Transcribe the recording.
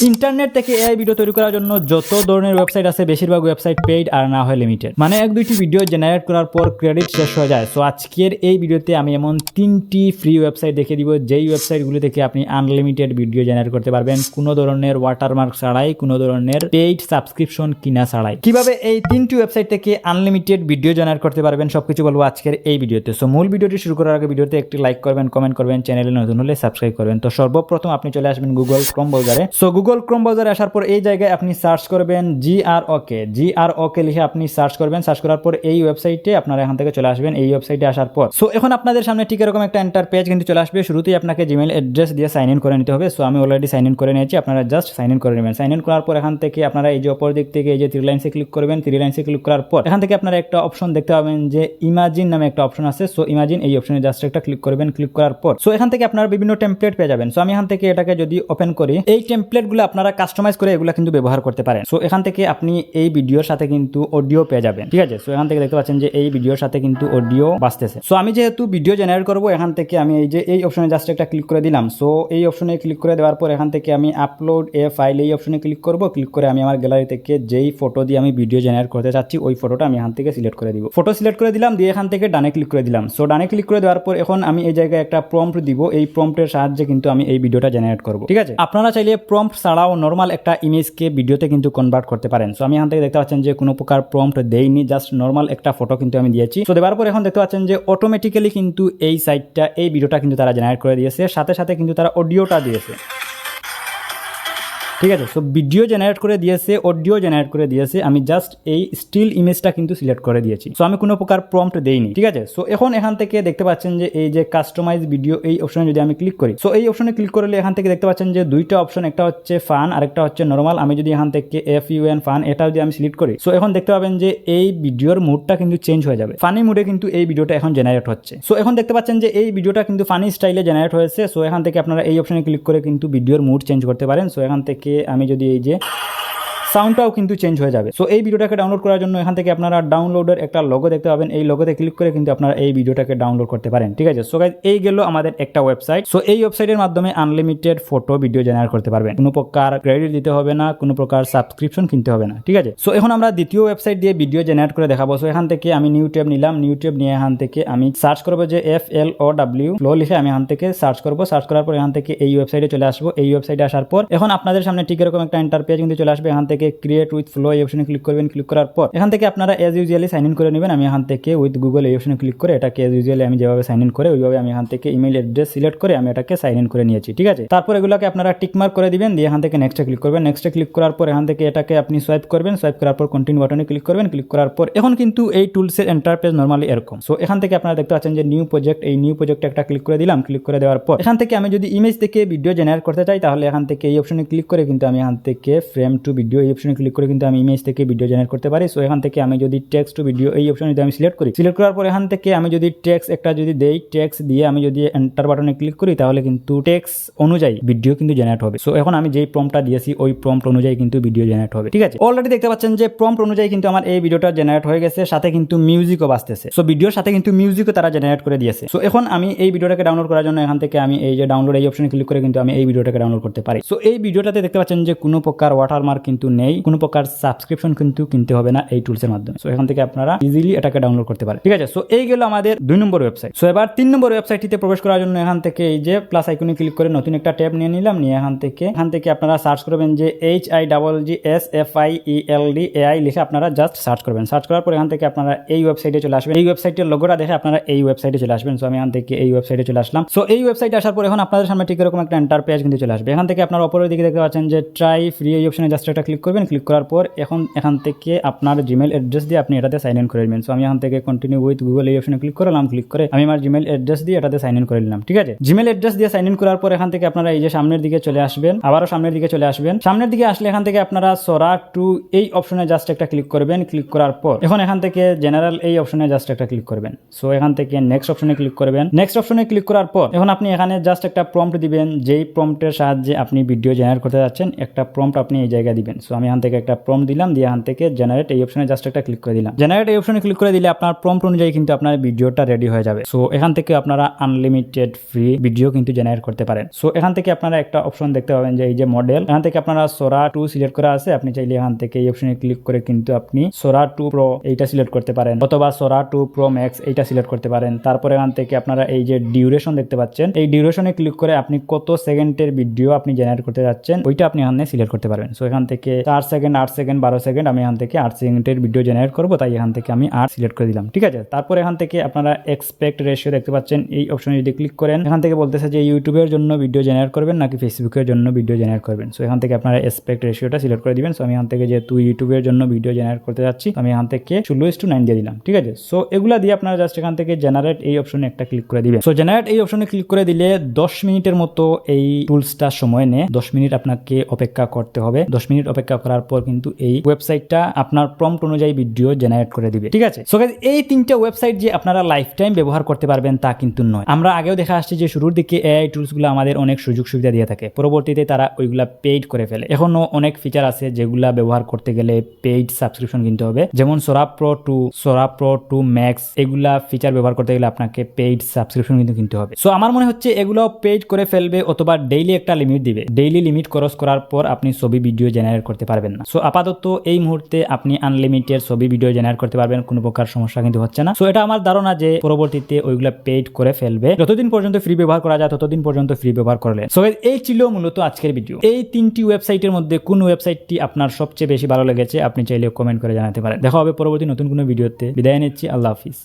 Internet থেকে AI video তৈরি করার জন্য যত ধরনের ওয়েবসাইট আছে বেশিরভাগ ওয়েবসাইট পেইড আর না হয় লিমিটেড, মানে এক দুইটি ভিডিও জেনারেট করার পর ক্রেডিট শেষ হয়ে যায়। সো আজকের এই ভিডিওতে আমি এমন 3টি ফ্রি ওয়েবসাইট দেখিয়ে দিব যেই ওয়েবসাইটগুলো থেকে আপনি আনলিমিটেড ভিডিও জেনারেট করতে পারবেন কোনো ধরনের ওয়াটারমার্ক ছাড়াই, কোনো ধরনের পেইড সাবস্ক্রিপশন কিনা ছাড়াই। কিভাবে এই 3টি ওয়েবসাইট থেকে আনলিমিটেড ভিডিও জেনারেট করতে পারবেন সবকিছু বলবো আজকের এই ভিডিওতে। সো মূল ভিডিওটি শুরু করার আগে ভিডিওতে একটি লাইক করবেন, কমেন্ট করবেন, চ্যানেলে নতুন হলে সাবস্ক্রাইব করবেন। তো সর্বপ্রথম আপনি চলে আসবেন গুগল ক্রোম ব্রাউজারে। সো গুগল ক্রোম ব্রাউজারে আসার পর এই জায়গায় আপনি সার্চ করবেন GROK লিখে আপনি সার্চ করবেন। সার্চ করার পর এই ওয়েবসাইটে আপনারা এখান থেকে চলে আসবেন। এই ওয়েবসাইটে আসার পর সো এখন আপনাদের সামনে ঠিক এরকম একটা এন্টার পেজ কিন্তু চলে আসবে। শুরুতেই আপনাকে জিমেইল অ্যাড্রেস দিয়ে সাইন ইন করে নিতে হবে। সো আমি অলরেডি সাইন ইন করে নিয়েছি, আপনারা জাস্ট সাইন ইন করে নেবেন। সাইন ইন করার পর এখান থেকে আপনারা এই যে অপর দিক থেকে এই যে থ্রি লাইনসে ক্লিক করবেন। থ্রি লাইনসে ক্লিক করার পর এখান থেকে আপনারা একটা অপশন দেখতে পাবেন যে ইমাজিন নামে একটা অপশন আছে। সো ইমাজিন এই অপশনে জাস্ট একটা ক্লিক করবেন। ক্লিক করার পর সো এখান থেকে আপনারা বিভিন্ন টেমপ্লেট পেয়ে যাবেন। সো আমি এখান থেকে এটাকে যদি ওপেন করি, এই টেমপ্লেটগুলো আপনারা কাস্টমাইজ করে এগুলো কিন্তু ব্যবহার করতে পারেন। সো এখান থেকে আপনি এই ভিডিওর সাথে কিন্তু অডিও পেয়ে যাবেন, ঠিক আছে। সো এখান থেকে দেখতে পাচ্ছেন যে এই ভিডিওর সাথে কিন্তু অডিও বাজতেছে। সো আমি যেহেতু ভিডিও জেনারেট করব, এখান থেকে আমি এই যে এই অপশনে জাস্ট একটা ক্লিক করে দিলাম। সো এই অপশনে ক্লিক করে দেওয়ার পর এখান থেকে আমি আপলোড এ ফাইল এই অপশনে ক্লিক করব। ক্লিক করে আমি আমার গ্যালারি থেকে যেই ফটো দিয়ে আমি ভিডিও জেনারেট করতে চাচ্ছি ওই ফটোটা আমি এখান থেকে সিলেক্ট করে দিব। ফটো সিলেক্ট করে দিলাম, দিয়ে এখান থেকে ডানে ক্লিক করে দিলাম। সো ডানে ক্লিক করে দেওয়ার পর এখন আমি এই জায়গায় একটা প্রম্পট দিব। এই প্রম্পটের সাহায্যে কিন্তু আমি এই ভিডিওটা জেনারেট করব, ঠিক আছে। আপনারা চাইলে প্রম্পট ছাড়াও নর্মাল একটা ইমেজকে ভিডিওতে কিন্তু কনভার্ট করতে পারেন। সো আমি এখান থেকে দেখতে পাচ্ছেন যে কোনো প্রকার প্রম্পট দেইনি, জাস্ট নর্মাল একটা ফটো কিন্তু আমি দিয়েছি। সো দেওয়ার পর এখন দেখতে পাচ্ছেন যে অটোমেটিক্যালি কিন্তু এই সাইটটা এই ভিডিওটা কিন্তু তারা জেনারেট করে দিয়েছে, সাথে সাথে কিন্তু তারা অডিওটা দিয়েছে, ঠিক আছে। সো ভিডিও জেনারেট করে দিয়েছে, অডিও জেনারেট করে দিয়েছে, আমি জাস্ট এই স্টিল ইমেজটা কিন্তু সিলেক্ট করে দিয়েছি। সো আমি কোনো প্রকার প্রম্পট দেইনি, ঠিক আছে। সো এখন এখান থেকে দেখতে পাচ্ছেন যে এই যে কাস্টমাইজ ভিডিও এই অপশনে যদি আমি ক্লিক করি, সো এই অপশনে ক্লিক করলে এখান থেকে দেখতে পাচ্ছেন যে দুইটা অপশন, একটা হচ্ছে ফান আর একটা হচ্ছে নরমাল। আমি যদি এখান থেকে FUN ফান এটা যদি আমি সিলেক্ট করি, সো এখন দেখতে পাবেন যে এই ভিডিওর মুডটা কিন্তু চেঞ্জ হয়ে যাবে। ফানি মুডে কিন্তু এই ভিডিওটা এখন জেনারেট হচ্ছে। সো এখন দেখতে পাচ্ছেন যে এই ভিডিওটা কিন্তু ফানি স্টাইলে জেনারেট হয়েছে। সো এখান থেকে আপনারা এই অপশনে ক্লিক করে কিন্তু ভিডিওর মুড চেঞ্জ করতে পারেন। সো এখান থেকে আমি যদি এই যে সাউন্ডটাও কিন্তু চেঞ্জ হয়ে যাবে। সো এই ভিডিওটাকে ডাউনলোড করার জন্য এখান থেকে আপনারা ডাউনলোডের একটা লোগো দেখতে পাবেন। এই লোগোতে ক্লিক করে কিন্তু আপনারা এই ভিডিওটাকে ডাউনলোড করতে পারেন, ঠিক আছে। সো গাইস এই গেল আমাদের একটা ওয়েবসাইট। সো এই ওয়েবসাইটের মাধ্যমে আনলিমিটেড ফটো ভিডিও জেনারেট করতে পারবেন, কোনো প্রকার ক্রেডিট দিতে হবে না, কোনো প্রকার সাবস্ক্রিপশন কিনতে হবে না, ঠিক আছে। সো এখন আমরা দ্বিতীয় ওয়েবসাইট দিয়ে ভিডিও জেনারেট করে দেখাবো। সো এখান থেকে আমি নিউ ট্যাব নিলাম। নিউ ট্যাব নিয়ে এখান থেকে আমি সার্চ করবো যে FLOW ফ্লো লিখে আমি এখান থেকে সার্চ করবো। সার্চ করার পর এখান থেকে এই ওয়েবসাইটে চলে আসবো। এই ওয়েবসাইটে আসার পর এখন আপনাদের সামনে ঠিক এরকম একটা এন্টার পেজ কিন্তু চলে আসবে। এখান থেকে ক্রিয়েট উইথ ফ্লো এই অপশনে ক্লিক করবেন। ক্লিক করার পর এখান থেকে আপনারা এজ ইউজুয়ালি সাইন ইন করে নেবেন। আমি এখান থেকে উইথ গুগল এই অপশনে ক্লিক করে এটাকে এজ ইউজুয়ালি আমি যেভাবে সাইন ইন করে ওইভাবে আমি এখান থেকে ইমেল অ্যাড্রেস সিলেক্ট করে আমি এটাকে সাইন ইন করে নিয়েছি, ঠিক আছে। তারপর এগুলোকে আপনারা টিক মার্ক করে দিবেন, দিয়ে এখান থেকে নেক্সটে ক্লিক করবেন। নেক্সটে ক্লিক করার পর এখান থেকে এটাকে আপনি সোয়াইপ করবেন। সোয়াইপ করার পর কন্টিনিউ বাটনে ক্লিক করবেন। ক্লিক করার পর এখন কিন্তু এই টুলসের ইন্টারফেস নরমালি এরকম। সো এখান থেকে আপনারা দেখতে পাচ্ছেন যে নিউ প্রজেক্ট, এই নিউ প্রজেক্টে একটা ক্লিক করে দিলাম। ক্লিক করে দেওয়ার পর এখান থেকে আমি যদি ইমেজ থেকে ভিডিও জেনারেট করতে চাই তাহলে এখান থেকে এই অপশনে ক্লিক করে কিন্তু আমি এখান থেকে ফ্রেম টু ভিডিও এই অপশনে ক্লিক করে কিন্তু আমি ইমেজ থেকে ভিডিও জেনারেট করতে পারি। সো এখান থেকে আমি যদি টেক্সট টু ভিডিও এই অপশনে যদি আমি সিলেক্ট করি, সিলেক্ট করার পর এখান থেকে আমি যদি টেক্সট একটা যদি দেই, টেক্সট দিয়ে আমি যদি এন্টার বাটনে ক্লিক করি তাহলে কিন্তু টেক্সট অনুযায়ী ভিডিও কিন্তু জেনারেট হবে। সো এখন আমি যেই প্রম্পটটা দিয়েছি ওই প্রম্পট অনুযায়ী কিন্তু ভিডিও জেনারেট হবে, ঠিক আছে। অলরেডি দেখতে পাচ্ছেন যে প্রম্পট অনুযায়ী কিন্তু আমার এই ভিডিওটা জেনারেট হয়ে গেছে, সাথে কিন্তু মিউজিকও বাজতেছে। সো ভিডিওর সাথে কিন্তু মিউজিকও তারা জেনারেট করে দিয়েছে। সো এখন আমি এই ভিডিওটাকে ডাউনলোড করার জন্য এখান থেকে আমি এই যে ডাউনলোড এই অপশনে ক্লিক করে কিন্তু আমি এই ভিডিওটাকে ডাউনলোড করতে পারি। সো এই ভিডিওটাতে দেখতে পাচ্ছেন যে কোনো প্রকার ওয়াটারমার্ক কিন্তু নেই, কোনো প্রকার সাবস্ক্রিপশন কিন্তু কিনতে হবে না এই টুলসের মাধ্যমে। সো এখান থেকে আপনারা ইজিলি এটাকে ডাউনলোড করতে পারেন, ঠিক আছে। সো এই গেল আমাদের 2 নম্বর ওয়েবসাইট। সো এবার 3 নম্বর ওয়েবসাইটটিতে প্রবেশ করার জন্য এখান থেকে এই যে প্লাস আইকনে ক্লিক করে নতুন একটা ট্যাব নিয়ে নিলাম। নিয়ে এখান থেকে আপনারা সার্চ করবেন যে HIGGSFIELDAI লিখে আপনারা জাস্ট সার্চ করবেন। সার্চ করার পর এখান থেকে আপনারা এই ওয়েবসাইটে চলে আসবেন। এই ওয়েবসাইটের লোগোটা দেখে আপনারা এই ওয়েবসাইটে চলে আসবেন। সো আমি এখান থেকে এই ওয়েবসাইটে চলে আসলাম। সো এই ওয়েবসাইটে আসার পর এখন আপনাদের সামনে ঠিক এরকম একটা এন্টার পেজ কিন্তু চলে আসবে। এখান থেকে আপনারা উপরের দিকে দেখতে পাচ্ছেন যে ট্রাই ফ্রি এই অপশনে জাস্ট একটা ক্লিক করবেন। ক্লিক করার পর এখান থেকে আপনার জিমেইল অ্যাড্রেস দিয়ে আপনি এটাতে সাইন ইন করে নেবেন। সো আমি এখান থেকে কন্টিনিউ উইথ গুগল এই অপশনে ক্লিক করলাম। ক্লিক করে আমি আমার জিমেইল অ্যাড্রেস দিয়ে এটাতে সাইন ইন করে নিলাম, ঠিক আছে। জিমেইল অ্যাড্রেস দিয়ে সাইন ইন করার পর এখান থেকে আপনারা এই যে সামনের দিকে চলে আসবেন, আবারও সামনের দিকে চলে আসবেন। সামনের দিকে আসলে এখান থেকে আপনারা সোরা টু এই অপশনে জাস্ট একটা ক্লিক করবেন। ক্লিক করার পর এখান থেকে জেনারেল এই অপশনে জাস্ট একটা ক্লিক করবেন। সো এখান থেকে নেক্সট অপশনে ক্লিক করবেন। নেক্সট অপশনে ক্লিক করার পর আপনি এখানে জাস্ট একটা প্রম্পট দিবেন, যেই প্রম্পটের সাহায্যে আপনি ভিডিও জেনারেট করতে যাচ্ছেন একটা প্রম্পট আপনি এই জায়গায় দিবেন। সো আমি এখান থেকে একটা প্রম্পট দিলাম, দিয়ে এখান থেকে জেনারেট এই অপশনে জাস্ট একটা ক্লিক করে দিলাম। জেনারেট এই অপশনে ক্লিক করে দিলে আপনার প্রম্পট অনুযায়ী কিন্তু আপনার ভিডিওটা রেডি হয়ে যাবে। সো এখান থেকে আপনারা আনলিমিটেড ফ্রি ভিডিও কিন্তু জেনারেট করতে পারেন। সো এখান থেকে আপনারা একটা অপশন দেখতে পাবেন যে এই যে মডেল, এখান থেকে আপনারা সোরা 2 সিলেক্ট করা আছে, আপনি চাইলে এখান থেকে এই অপশনে ক্লিক করে কিন্তু আপনি সোরা 2 প্রো এইটা সিলেক্ট করতে পারেন, অথবা সোরা 2 প্রো ম্যাক্স এইটা সিলেক্ট করতে পারেন। তারপরে এখান থেকে আপনারা এই যে ডিউরেশন দেখতে পাচ্ছেন, এই ডিউরেশনে ক্লিক করে আপনি কত সেকেন্ডের ভিডিও আপনি জেনারেট করতে যাচ্ছেন ওইটা আপনি এখানে সিলেক্ট করতে পারবেন। সো এখান থেকে 4 সেকেন্ড, 8 সেকেন্ড, 12 সেকেন্ড, আমি এখান থেকে 8 সেকেন্ডের ভিডিও জেনারেট করবো, তাই এখান থেকে আমি 8 সিলেক্ট করে দিলাম। ঠিক আছে, তারপরে এখান থেকে আপনারা এক্সপেক্ট রেশিও দেখতে পাচ্ছেন, এই অপশনে যদি ক্লিক করেন এখান থেকে বলতেছে যে ইউটিউবের জন্য ভিডিও জেনারেট করবেন নাকি ফেসবুকের জন্য ভিডিও জেনারেট করবেন। সো এখান থেকে আপনারা এক্সপেক্ট রেশিওটা সিলেক্ট করে দিবেন। সো আমি এখান থেকে যেহেতু ইউটিউবের জন্য ভিডিও জেনারেট করতে যাচ্ছি, আমি এখান থেকে 16:9 দিয়ে দিলাম। ঠিক আছে, সো এগুলা দিয়ে আপনারা জাস্ট এখান থেকে জেনারেট এই অপশনে একটা ক্লিক করে দিবেন। সো জেনারেট এই অপশনে ক্লিক করে দিলে 10 মিনিটের মতো এই টুলসটা সময় নেয়। 10 মিনিট আপনাকে অপেক্ষা করতে হবে। 10 মিনিট অপেক্ষা করার পর কিন্তু এই ওয়েবসাইটটা আপনার প্রম্পট অনুযায়ী ভিডিও জেনারেট করে দিবে। ঠিক আছে, সো গাইস এই তিনটা ওয়েবসাইট যে আপনারা লাইফ টাইম ব্যবহার করতে পারবেন তা কিন্তু নয়। আমরা আগেও দেখা আসছে যে শুরুর দিকে এআই টুলসগুলো আমাদের অনেক সুযোগ সুবিধা দিয়ে থাকে, পরবর্তীতে তারা ওইগুলা পেইড করে ফেলে। এখনো অনেক ফিচার আছে যেগুলা ব্যবহার করতে গেলে পেইড সাবস্ক্রিপশন কিনতে হবে, যেমন সোরা প্রো 2 ম্যাক্স, এগুলা ফিচার ব্যবহার করতে গেলে আপনাকে পেইড সাবস্ক্রিপশন কিন্তু কিনতে হবে। সো আমার মনে হচ্ছে এগুলো পেইড করে ফেলবে, অথবা ডেইলি একটা লিমিট দিবে। ডেইলি লিমিট ক্রস করার পর আপনি ছবি ভিডিও জেনারেট করতে পারবেন না। সো আপাতত এই মুহূর্তে আপনি আনলিমিটেড ছবি ভিডিও জেনারেট করতে পারবেন, কোনো প্রকার সমস্যা কিন্তু হচ্ছে না। সো এটা আমার ধারণা যে পরবর্তীতে ওইগুলা পেইড করে ফেলবে। যতদিন পর্যন্ত ফ্রি ব্যবহার করা যায় ততদিন পর্যন্ত ফ্রি ব্যবহার করলে। সো এই ছিল মূলত আজকের ভিডিও। এই তিনটি ওয়েবসাইটের মধ্যে কোন ওয়েবসাইটটি আপনার সবচেয়ে বেশি ভালো লেগেছে আপনি চাইলে কমেন্ট করে জানাতে পারেন। দেখা হবে পরবর্তী নতুন কোনো ভিডিওতে। বিদায় নিচ্ছি, আল্লাহ হাফিজ।